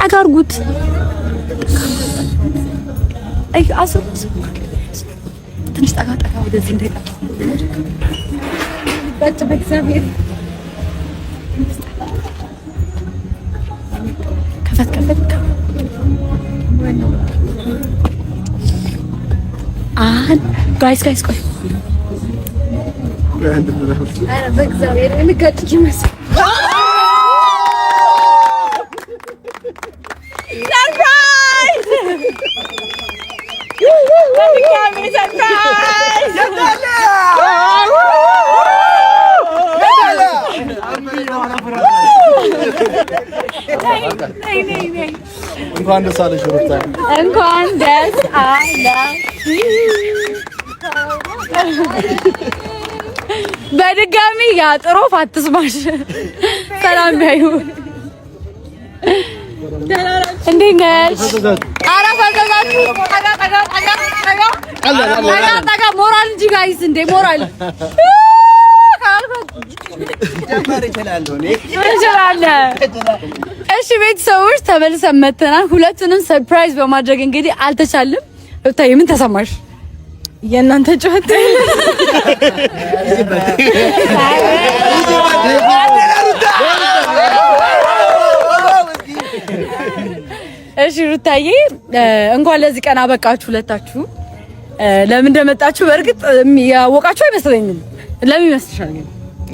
አጋርጉት አይ አስሩት ትንሽ ጠጋ ወደዚህ እንዳይጣ በእግዚአብሔር ከፈት ጋይስ ቆይ አረ በእግዚአብሔር እንጋጭ ይመስል እንኳን ደስ አለሽ ሩታ። እንኳን ደስ አለሽ። በድጋሚ ያጥሮ አትስማሽ። ሰላም ያዩ እንዴት ነሽ? ኧረ ፈዘዛችሁ። ጠጋ ሞራል እንጂ ጋይስ እንደ ሞራል እሺ ቤተሰቦች ተመልሰን መተናል። ሁለቱንም ሰርፕራይዝ በማድረግ እንግዲህ አልተቻለም። ሩታዬ ምን ተሰማሽ? የእናንተ ጩኸት እሺ ሩታዬ እንኳን ለዚህ ቀን አበቃችሁ ሁለታችሁ። ለምን እንደመጣችሁ በእርግጥ ያወቃችሁ አይመስለኝም። ለምን ይመስልሻል?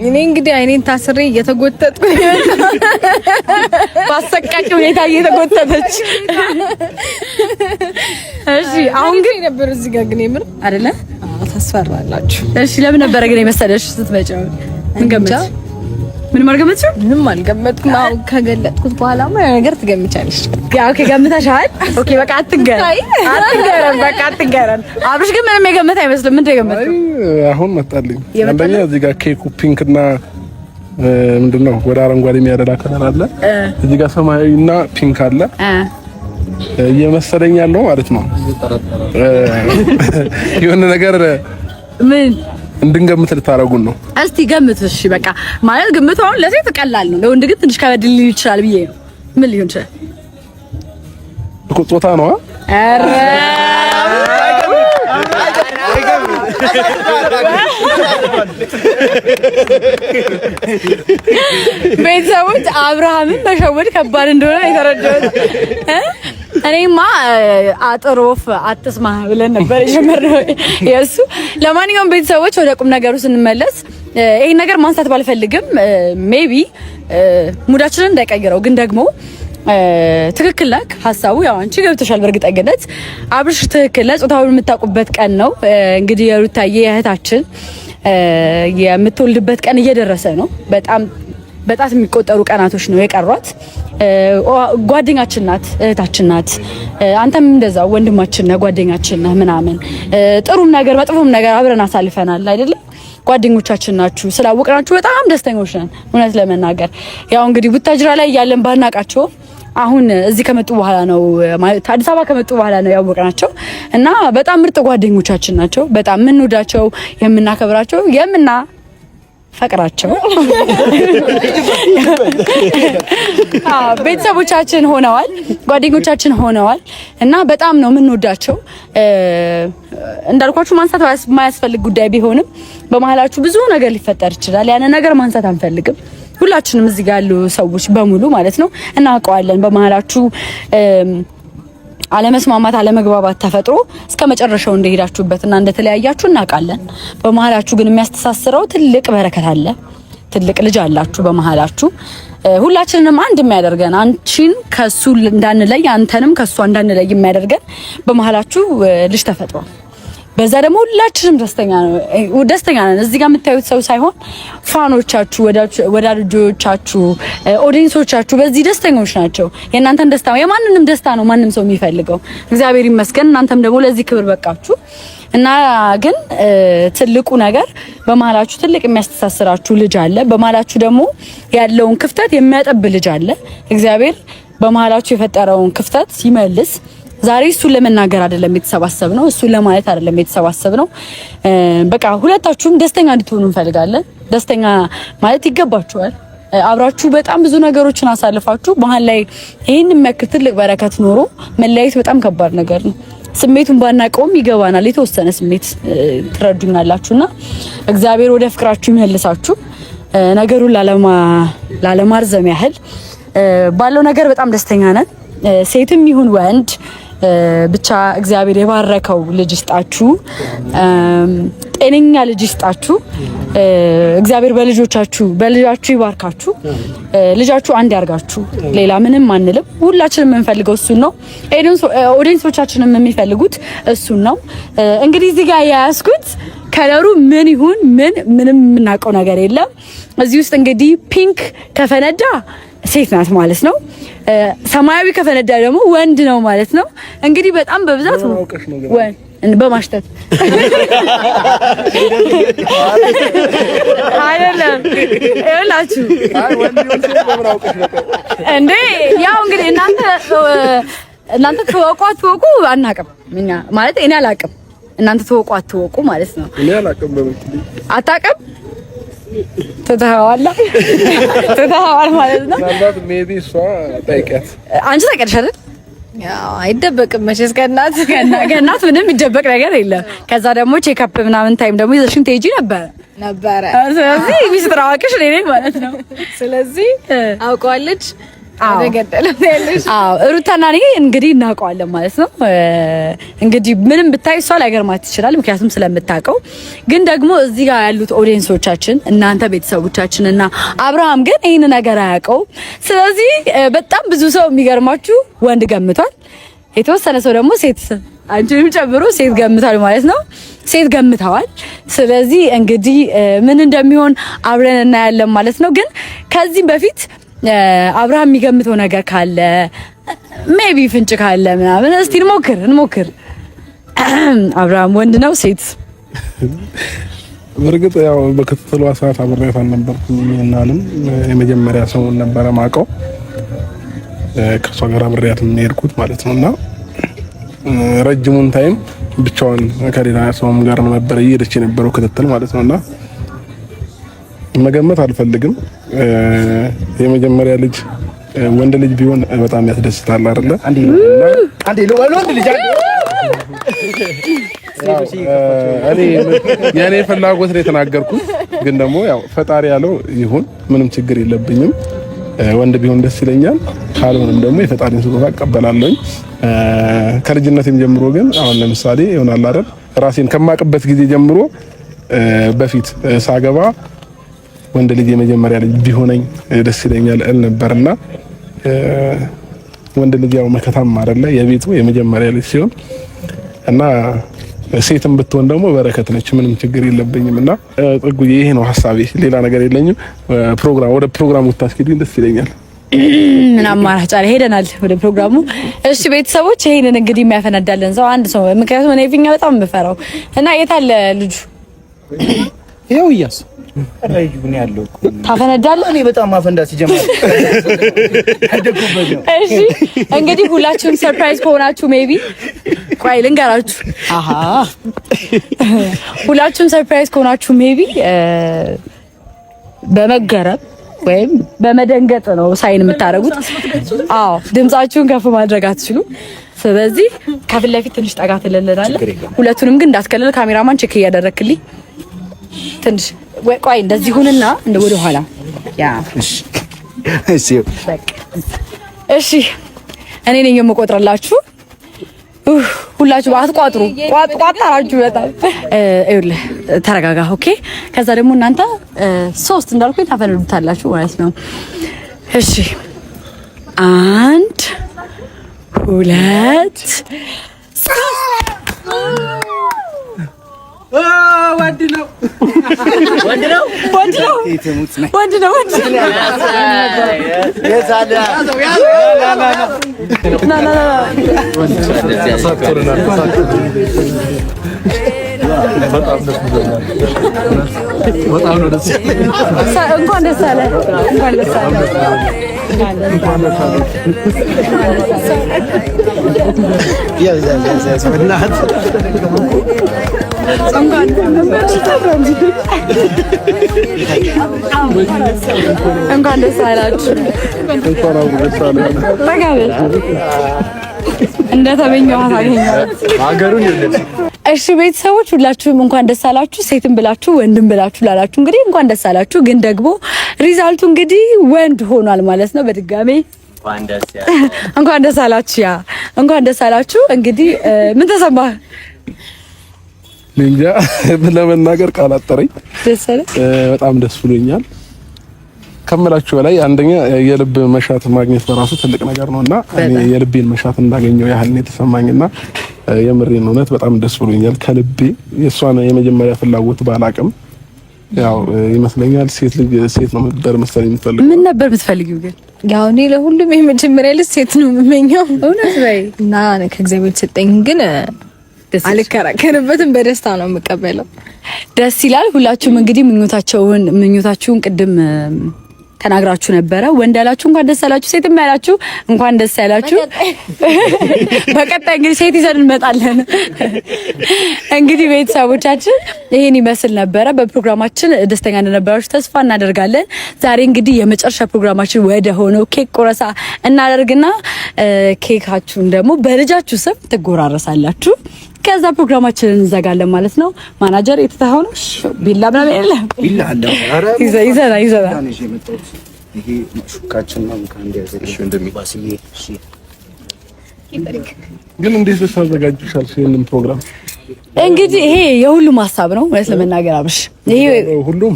እኔ እንግዲህ አይኔን ታስሬ እየተጎተትኩ ባሰቃቂ ሁኔታ እየተጎተተች እሺ አሁን ግን ነበር እዚህ ጋር ግን የምር አይደለ? ታስፈራላችሁ። እሺ ለምን ነበር ግን የመሰለሽ ስትመጪው? ምን ገመትሽ? ምንም አልገመትሽም? ምንም አልገመትኩም። አሁን ከገለጥኩት በኋላማ ነገር ትገምቻለሽ። ያው ከገምተሻል። ኦኬ በቃ አትገረም። በቃ አትገረም። አብርሽ ግን ምንም የገመተ አይመስልም። ምንድን ነው የገመተው? አሁን መጣልኝ። አንደኛ እዚህ ጋር ኬኩ ፒንክ እና ምንድነው ወደ አረንጓዴ የሚያደላ ከለር አለ። እዚህ ጋር ሰማያዊና ፒንክ አለ እየመሰለኝ ያለው ማለት ነው። የሆነ ነገር ምን እንድንገምት ልታረጉን ነው? እስቲ ገምት። እሺ በቃ ማለት ግምቱ አሁን ለሴት ቀላል ነው፣ ለወንድ ግን ትንሽ ከበድ ሊል ይችላል ብዬ ነው። ምን ሊሆን ይችላል? ጾታ ነው። አረ ቤተሰቦች አብርሃምን መሸወድ ከባድ እንደሆነ የተረዳሁት እኔማ አጥሮፍ አትስማ ብለን ነበር የጀመረው የእሱ። ለማንኛውም ቤተሰቦች ወደ ቁም ነገሩ ስንመለስ ይሄን ነገር ማንሳት ባልፈልግም ሜቢ ሙዳችንን እንዳይቀይረው ግን ደግሞ ትክክል ነህ። ሐሳቡ ያው አንቺ ገብተሻል በእርግጠኝነት አብርሽ ትክክል ነህ። ጾታውን የምታውቁበት ቀን ነው እንግዲህ የሩታዬ እህታችን የምትወልድበት ቀን እየደረሰ ነው። በጣም የሚቆጠሩ ቀናቶች ነው የቀሯት። ጓደኛችን ናት፣ እህታችን ናት። አንተም እንደዛው ወንድማችን ነህ፣ ጓደኛችን ነህ ምናምን ጥሩም ነገር መጥፎም ነገር አብረን አሳልፈናል አይደል? ጓደኞቻችን ናችሁ። ስላወቅናችሁ በጣም ደስተኞች ነን። እውነት ለመናገር ያው እንግዲህ ቡታጅራ ላይ ያለን ባናቃቸው አሁን እዚህ ከመጡ በኋላ ነው ማለት አዲስ አበባ ከመጡ በኋላ ነው ያወቅናቸው እና በጣም ምርጥ ጓደኞቻችን ናቸው። በጣም የምንወዳቸው የምናከብራቸው ፈቅራቸው ቤተሰቦቻችን ሆነዋል፣ ጓደኞቻችን ሆነዋል እና በጣም ነው የምንወዳቸው። እንዳልኳችሁ ማንሳት የማያስፈልግ ጉዳይ ቢሆንም በመሀላችሁ ብዙ ነገር ሊፈጠር ይችላል። ያን ነገር ማንሳት አንፈልግም። ሁላችንም እዚህ ጋር ያሉ ሰዎች በሙሉ ማለት ነው እናውቀዋለን። በመሀላችሁ አለመስማማት አለመግባባት ተፈጥሮ እስከ መጨረሻው እንደሄዳችሁበትና እንደተለያያችሁ እናውቃለን። በመሀላችሁ ግን የሚያስተሳስረው ትልቅ በረከት አለ። ትልቅ ልጅ አላችሁ በመሀላችሁ። ሁላችንንም አንድ የሚያደርገን አንቺን ከሱ እንዳንለይ አንተንም ከሱ እንዳንለይ የሚያደርገን በመሀላችሁ ልጅ ተፈጥሯል። በዛ ደግሞ ሁላችንም ደስተኛ ነን። እዚህ ጋር የምታዩት ሰው ሳይሆን ፋኖቻችሁ፣ ወዳጆቻችሁ፣ ኦዲየንሶቻችሁ በዚህ ደስተኞች ናቸው። የእናንተን ደስታ የማንንም ደስታ ነው ማንም ሰው የሚፈልገው። እግዚአብሔር ይመስገን እናንተም ደግሞ ለዚህ ክብር በቃችሁ እና ግን ትልቁ ነገር በመሀላችሁ ትልቅ የሚያስተሳስራችሁ ልጅ አለ። በመሀላችሁ ደግሞ ያለውን ክፍተት የሚያጠብ ልጅ አለ። እግዚአብሔር በመሀላችሁ የፈጠረውን ክፍተት ሲመልስ ዛሬ እሱን ለመናገር አይደለም የተሰባሰብነው፣ እሱን ለማለት አይደለም የተሰባሰብነው። በቃ ሁለታችሁም ደስተኛ እንድትሆኑ እንፈልጋለን። ደስተኛ ማለት ይገባችኋል። አብራችሁ በጣም ብዙ ነገሮችን አሳልፋችሁ መሀል ላይ ይሄን የሚያክል ትልቅ በረከት ኖሮ መለያየት በጣም ከባድ ነገር ነው። ስሜቱን ባናቀውም ይገባናል። የተወሰነ ስሜት ትረዱኛላችሁና እግዚአብሔር ወደ ፍቅራችሁ ይመልሳችሁ። ነገሩን ላለማርዘም ያህል ባለው ነገር በጣም ደስተኛ ነን። ሴትም ይሁን ወንድ ብቻ እግዚአብሔር የባረከው ልጅ ይስጣችሁ፣ ጤነኛ ልጅ ይስጣችሁ። እግዚአብሔር በልጃችሁ ይባርካችሁ። ልጃችሁ አንድ ያርጋችሁ። ሌላ ምንም አንልም። ሁላችንም የምንፈልገው እሱን ነው። ኦዲየንሶቻችንም የሚፈልጉት እሱን ነው። እንግዲህ እዚህ ጋር ያያዝኩት ከለሩ ምን ይሁን ምንም የምናውቀው ነገር የለም። እዚህ ውስጥ እንግዲህ ፒንክ ከፈነዳ ሴት ናት ማለት ነው። ሰማያዊ ከፈነዳ ደግሞ ወንድ ነው ማለት ነው። እንግዲህ በጣም በብዛት በማሽተት አይደለም ይላችሁ እንዴ። ያው እንግዲህ እናንተ ተወቁ አናውቅም። እኛ ማለት እኔ አላውቅም፣ እናንተ ተወቁ ማለት ነው። እኔ አላውቅም። አታውቅም ትተኸዋል ማለት ነው። ምናልባት ሜቢ እሷ ጠይቂያት። አንቺ ታውቂያለሽ አይደል? ያው አይደበቅም መቼስ ከእናት ምንም ይደበቅ ነገር የለም። ከዛ ደግሞ ቼክአፕ ምናምን ታይም ደግሞ ይዘሽን ትሄጂ ነበረ። ስለዚህ ሚስጥር አዋቂሽ እኔ ነኝ ማለት ነው። ስለዚህ አውቀዋለች። ሩታና እኔ እንግዲህ እናውቀዋለን ማለት ነው። እንግዲህ ምንም ብታይ እሷ ላይገርማት ይችላል፣ ምክንያቱም ስለምታውቀው። ግን ደግሞ እዚህ ጋር ያሉት ኦዲየንሶቻችን እናንተ ቤተሰቦቻችን እና አብርሃም ግን ይህን ነገር አያውቀው። ስለዚህ በጣም ብዙ ሰው የሚገርማችሁ ወንድ ገምቷል፣ የተወሰነ ሰው ደግሞ ሴት አንቺንም ጨምሮ ሴት ገምታል ማለት ነው። ሴት ገምተዋል። ስለዚህ እንግዲህ ምን እንደሚሆን አብረን እናያለን ማለት ነው። ግን ከዚህም በፊት አብርሃም የሚገምተው ነገር ካለ ሜቢ ፍንጭ ካለ ምናምን እስቲ እንሞክር። አብርሃም ወንድ ነው ሴት? በርግጥ ያው በክትትሏ ሰዓት አብሬያት አልነበርኩም። እናንም የመጀመሪያ ሰው ነበረ ማውቀው ከሷ ጋር አብሬያት የሄድኩት ማለት ነውና ረጅሙን ታይም ብቻዋን ከሌላ ሰውም ጋር ነበር እየሄደች የነበረው ክትትል ማለት ነውና መገመት አልፈልግም። የመጀመሪያ ልጅ ወንድ ልጅ ቢሆን በጣም ያስደስታል አይደለ? አንዴ ወንድ ልጅ እኔ የኔ ፍላጎት ነው የተናገርኩት። ግን ደግሞ ያው ፈጣሪ ያለው ይሁን፣ ምንም ችግር የለብኝም። ወንድ ቢሆን ደስ ይለኛል። ካልሆነም ደግሞ የፈጣሪን ስጦታ እቀበላለሁ። ከልጅነቴም ጀምሮ ግን አሁን ለምሳሌ ይሆናል አይደል ራሴን ከማቅበት ጊዜ ጀምሮ በፊት ሳገባ ወንድ ልጅ የመጀመሪያ ልጅ ቢሆነኝ ደስ ይለኛል እል ነበርና ወንድ ልጅ ያው መከታም አይደለ የቤቱ የመጀመሪያ ልጅ ሲሆን እና ሴትም ብትሆን ደግሞ በረከት ነች። ምንም ችግር የለብኝም እና ጥጉዬ ይሄ ነው ሐሳቤ፣ ሌላ ነገር የለኝም። ወደ ፕሮግራሙ ታስኪዱኝ ደስ ይለኛል። ምን አማራጭ አለ? ሄደናል ወደ ፕሮግራሙ። እሺ ቤተሰቦች፣ ይሄንን እንግዲህ የሚያፈነዳለን ሰው አንድ ሰው፣ ምክንያቱም እኔ ፊኛ በጣም የምፈራው እና የት አለ ልጁ? ይኸው እያስ ረዩን ያለው ታፈነዳለህ። እኔ በጣም ማፈንዳት ሲጀምር እሺ እንግዲህ ሁላችሁም ሰርፕራይዝ ከሆናችሁ ሜቢ ቆይ ልንገራችሁ። ሁላችሁም ሰርፕራይዝ ከሆናችሁ ሜቢ በመገረም ወይም በመደንገጥ ነው ሳይን የምታደርጉት። አዎ ድምጻችሁን ከፍ ማድረግ አትችሉ። ስለዚህ ከፊት ለፊት ትንሽ ጠጋ ትልልናለህ። ሁለቱንም ግን እንዳትከልል ካሜራማን ቼክ እያደረክልኝ ትንሽ ቆይ እንደዚህ ሁንና ወደ ኋላ ያ እሺ እኔ ነኝ የምቆጥርላችሁ። ሁላችሁ አትቋጥሩ፣ ቋጣራችሁ በጣም ይኸውልህ፣ ተረጋጋ። ኦኬ። ከዛ ደግሞ እናንተ 3 እንዳልኩኝ ታፈነዱታላችሁ ማለት ነው። እሺ 1 2 ወንድ ነው። እንኳን ደስ አለ። እንኳን ደስ አላችሁ። እንደተመኘኋት አገኘኋት። ሀገሩን ይወደድ። እሺ ቤተሰቦች ሁላችሁም እንኳን ደስ አላችሁ። ሴትም ብላችሁ ወንድም ብላችሁ ላላችሁ እንግዲህ እንኳን ደስ አላችሁ። ግን ደግሞ ሪዛልቱ እንግዲህ ወንድ ሆኗል ማለት ነው። በድጋሜ እንኳን ደስ አላችሁ። ያ እንኳን ደስ አላችሁ። እንግዲህ ምን ተሰማህ? እንጃ ለመናገር ቃል አጠረኝ። ደስ አለ። በጣም ደስ ብሎኛል ከምላችሁ በላይ። አንደኛ የልብ መሻት ማግኘት በራሱ ትልቅ ነገር ነውና እኔ የልቤን መሻት እንዳገኘው ያህል ነው የተሰማኝና የምሬን እውነት በጣም ደስ ብሎኛል ከልቤ። የሷን የመጀመሪያ ፍላጎት ባላቅም ያው ይመስለኛል ሴት ነው ነበር መሰለኝ የምትፈልገው። ምን ነበር የምትፈልጊው ግን? ያው እኔ ለሁሉም የመጀመሪያ ልጅ ሴት ነው የምመኘው። እውነት በይ እና ከእግዚአብሔር ሰጠኝ ግን አልከራከርበትም፣ በደስታ ነው የምቀበለው። ደስ ይላል። ሁላችሁም እንግዲህ ምኞታችሁን ቅድም ተናግራችሁ ነበረ። ወንድ ያላችሁ እንኳን ደስ ያላችሁ፣ ሴትም ያላችሁ እንኳን ደስ ያላችሁ። በቀጣይ እንግዲህ ሴት ይዘን እንመጣለን። እንግዲህ ቤተሰቦቻችን ይሄን ይመስል ነበረ። በፕሮግራማችን ደስተኛ እንደነበራችሁ ተስፋ እናደርጋለን። ዛሬ እንግዲህ የመጨረሻ ፕሮግራማችን ወደ ሆነው ኬክ ቆረሳ እናደርግና ኬካችሁን ደግሞ በልጃችሁ ስም ትጎራረሳላችሁ። ከዛ ፕሮግራማችንን እንዘጋለን ማለት ነው። ማናጀር የተታሆነ ቢላ ምናምን የለም። ቢላ አለ። አረ ይዘና ይሄ ሹካችን ነው ካንዲ ያዘልሽ እንደሚባስዬ። እሺ ግን እንዴት ተዘጋጅሻል? ይሄንን ፕሮግራም እንግዲህ ይሄ የሁሉም ሀሳብ ነው። ወይስ ለመናገር አብሽ ይሄ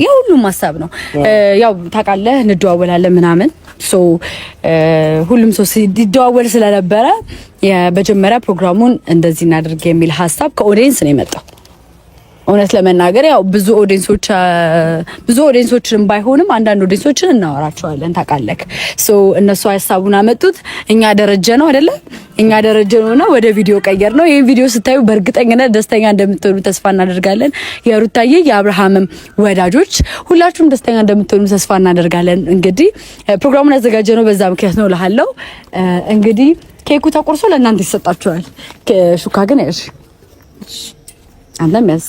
የሁሉም ሀሳብ ነው። ያው ታውቃለህ እንደዋወላለን ምናምን ሁሉም ሰው ሲደዋወል ስለነበረ የመጀመሪያ ፕሮግራሙን እንደዚህ እናድርግ የሚል ሀሳብ ከኦዲየንስ ነው የመጣው። እውነት ለመናገር ያው ብዙ ኦዲየንሶችን ባይሆንም አንዳንድ ኦዲየንሶችን እናወራቸዋለን ታውቃለህ። እነሱ ሀሳቡን አመጡት። እኛ ደረጀ ነው አይደለ? እኛ ደረጀ ነውና ወደ ቪዲዮ ቀየር ነው። ይሄን ቪዲዮ ስታዩ በእርግጠኝነት ደስተኛ እንደምትሆኑ ተስፋ እናደርጋለን። የሩታዬ የአብርሃምም ወዳጆች ሁላችሁም ደስተኛ እንደምትሆኑ ተስፋ እናደርጋለን። እንግዲህ ፕሮግራሙን ያዘጋጀነው በዛ ምክንያት ነው እልሃለሁ። እንግዲህ ኬኩ ተቆርሶ ለእናንተ ይሰጣችኋል። ሹካ ግን ያሽ አንተም ያስ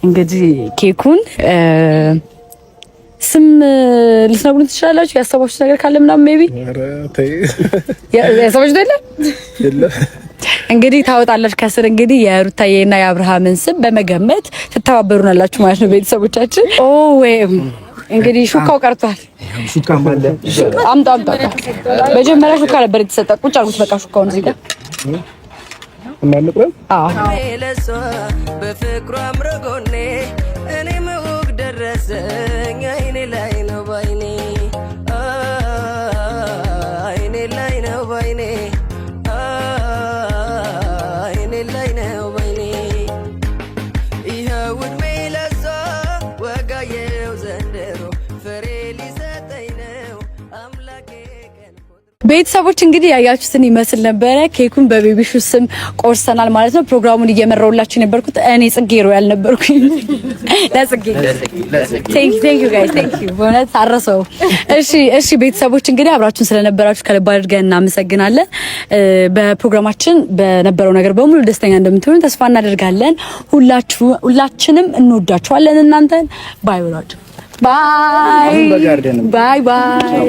እንግዲህ ኬኩን ስም ልትነግሩን ትችላላችሁ? ያሰባችሁት ነገር ካለ ምናምን ሜቢ ያሰባችሁት የለ እንግዲህ ታወጣላችሁ ከስር እንግዲህ የሩታዬና የአብርሃምን ስም በመገመት ትተባበሩናላችሁ ማለት ነው ቤተሰቦቻችን። ወይም እንግዲህ ሹካው ቀርቷል። ሹካ ማለት አምጣ መጀመሪያ ሹካ ነበር የተሰጠ። ቁጭ አድርጉት በቃ ሹካውን እዚህ ጋር እናንቀረም። በፍቅሩ አምረጎኔ እኔ ምውቅ ደረሰኝ አይኔ ላይ ነው ባይኔ አይኔ ላይ ነው ባይኔ አይኔ ላይ ነው ባይኔ ይኸው ዕድሜ ለሷ ወጋየው ዘንድሮ ፍሬ ሊሰጠኝ ነው አምላኬ። ቤተሰቦች እንግዲህ ያያችሁትን ይመስል ነበረ። ኬኩን በቤቢሹ ስም ቆርሰናል ማለት ነው። ፕሮግራሙን እየመራሁላችሁ የነበርኩት እኔ ጽጌ ሮያል ነበርኩኝ። ለጽጌ ቴንክ ዩ ጋይስ ቴንክ ዩ በእውነት አረሰው። እሺ ቤተሰቦች እንግዲህ አብራችሁን ስለነበራችሁ ከልብ አድርገን እናመሰግናለን። በፕሮግራማችን በነበረው ነገር በሙሉ ደስተኛ እንደምትሆኑ ተስፋ እናደርጋለን። ሁላችንም እንወዳችኋለን። እናንተን ባይ ባይ ባይ ባይ